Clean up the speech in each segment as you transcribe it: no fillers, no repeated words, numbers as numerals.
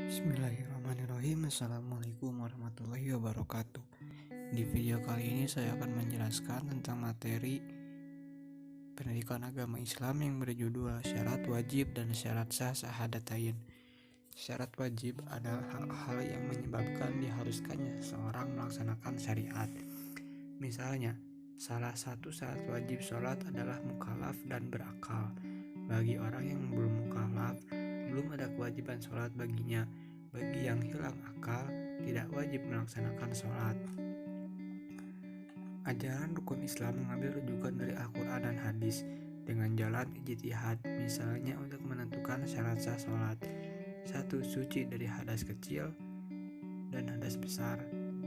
Bismillahirrahmanirrahim. Assalamualaikum warahmatullahi wabarakatuh. Di video kali ini saya akan menjelaskan tentang materi pendidikan agama Islam yang berjudul syarat wajib dan syarat sah syahadatain. Syarat wajib adalah hal-hal yang menyebabkan diharuskannya seseorang melaksanakan syariat. Misalnya, salah satu syarat wajib sholat adalah mukallaf dan berakal. Bagi orang yang belum mukallaf, belum ada kewajiban sholat baginya. Bagi yang hilang akal, tidak wajib melaksanakan sholat. Ajaran rukun Islam mengambil rujukan dari Al-Quran dan hadis dengan jalan ijtihad, misalnya untuk menentukan syarat sah sholat. 1. Suci dari hadas kecil dan hadas besar.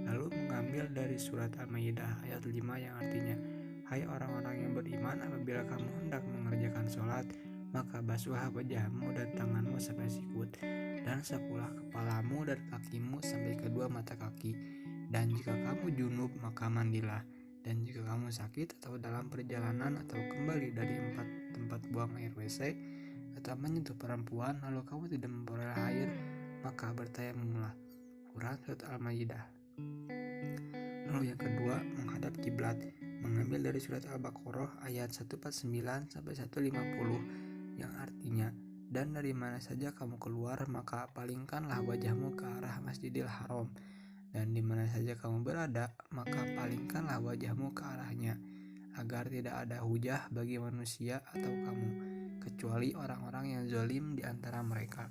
Lalu mengambil dari surat Al-Maidah ayat 5 yang artinya, hai orang-orang yang beriman, apabila kamu hendak mengerjakan sholat, maka basuhlah wajahmu dan tanganmu sampai sikut, dan sapulah kepalamu dan kakimu sampai kedua mata kaki. Dan jika kamu junub, maka mandilah. Dan jika kamu sakit atau dalam perjalanan atau kembali dari tempat buang air WC atau menyentuh perempuan lalu kamu tidak memperoleh air, maka bertayamumlah. Quran surat Al-Maidah. Lalu yang kedua, menghadap kiblat, mengambil dari surat Al-Baqarah ayat 149 sampai 150 yang artinya, dan dari mana saja kamu keluar, maka palingkanlah wajahmu ke arah Masjidil Haram, dan di mana saja kamu berada, maka palingkanlah wajahmu ke arahnya, agar tidak ada hujah bagi manusia atau kamu, kecuali orang-orang yang zalim di antara mereka.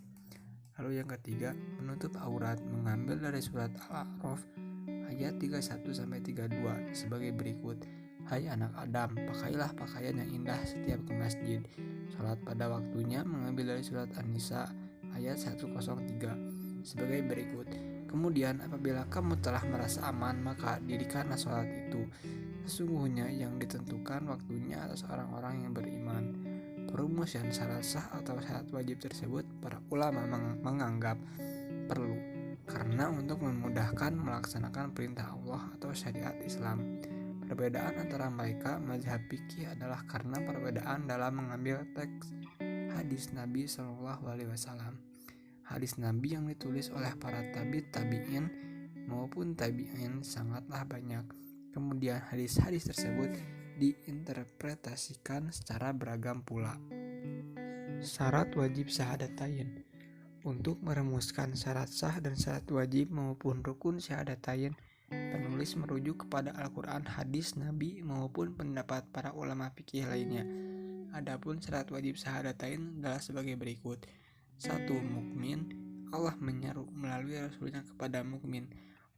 Lalu yang ketiga, menutup aurat, mengambil dari surat Al-A'raf ayat 31-32 sebagai berikut. Hai anak Adam, pakailah pakaian yang indah setiap ke masjid. Salat pada waktunya, mengambil dari surat An-Nisa ayat 103 sebagai berikut. Kemudian apabila kamu telah merasa aman, maka dirikanlah salat itu. Sesungguhnya yang ditentukan waktunya atas orang-orang yang beriman. Perumusan syarat sah atau syarat wajib tersebut para ulama menganggap perlu karena untuk memudahkan melaksanakan perintah Allah atau syariat Islam. Perbedaan antara mereka mazhab fikih adalah karena perbedaan dalam mengambil teks hadis Nabi SAW. Hadis Nabi yang ditulis oleh para tabi'in maupun tabi'in sangatlah banyak. Kemudian hadis-hadis tersebut diinterpretasikan secara beragam pula. Syarat wajib syahadatain. Untuk merumuskan syarat sah dan syarat wajib maupun rukun syahadatain, penulis merujuk kepada Al-Quran, hadis Nabi maupun pendapat para ulama fikih lainnya. Adapun syarat wajib syahadatain adalah sebagai berikut. 1. Mukmin. Allah menyeru melalui Rasulnya kepada mukmin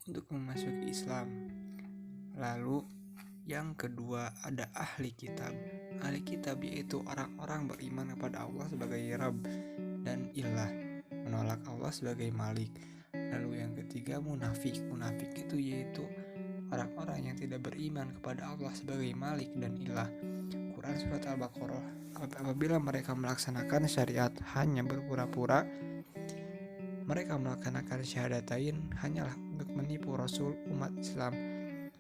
untuk memasuki Islam. Lalu yang kedua ada ahli kitab. Ahli kitab yaitu orang-orang beriman kepada Allah sebagai Rabb dan Ilah, menolak Allah sebagai Malik. Lalu yang ketiga munafik. Munafik itu yaitu orang-orang yang tidak beriman kepada Allah sebagai Malik dan Ilah. Quran surat Al-Baqarah, apabila mereka melaksanakan syariat hanya berpura-pura, mereka melaksanakan syahadatain hanyalah untuk menipu Rasul umat Islam,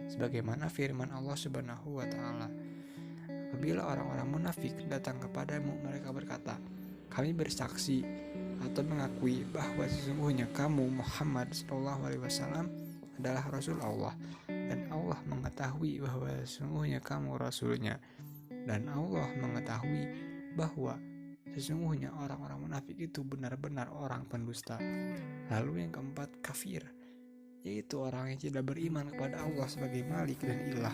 sebagaimana firman Allah Subhanahu wa Ta'ala. Apabila orang-orang munafik datang kepadamu, mereka berkata, kami bersaksi atau mengakui bahwa sesungguhnya kamu Muhammad SAW adalah Rasul Allah, dan Allah mengetahui bahwa sesungguhnya kamu Rasulnya, dan Allah mengetahui bahwa sesungguhnya orang-orang munafik itu benar-benar orang pendusta. Lalu yang keempat kafir, yaitu orang yang tidak beriman kepada Allah sebagai Malik dan Ilah.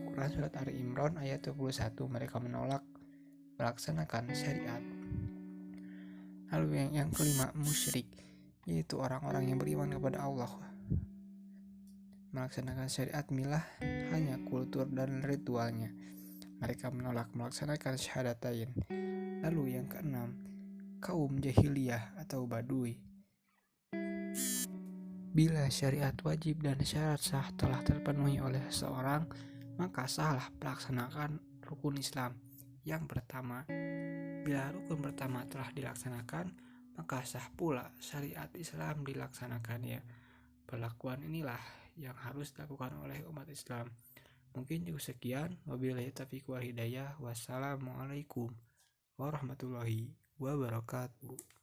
Quran surat Ali Imran ayat 21, mereka menolak melaksanakan syariat. Lalu yang kelima musyrik, yaitu orang-orang yang beriman kepada Allah, melaksanakan syariat milah hanya kultur dan ritualnya. Mereka menolak melaksanakan syahadatain. Lalu yang keenam, kaum jahiliyah atau badui. Bila syariat wajib dan syarat sah telah terpenuhi oleh seseorang, maka sahlah melaksanakan rukun Islam. Yang pertama, bila rukun pertama telah dilaksanakan, maka sah pula syariat Islam dilaksanakannya. Perlakuan inilah yang harus dilakukan oleh umat Islam. Mungkin cukup sekian. Wabillahi taufiq wal hidayah. Wassalamualaikum warahmatullahi wabarakatuh.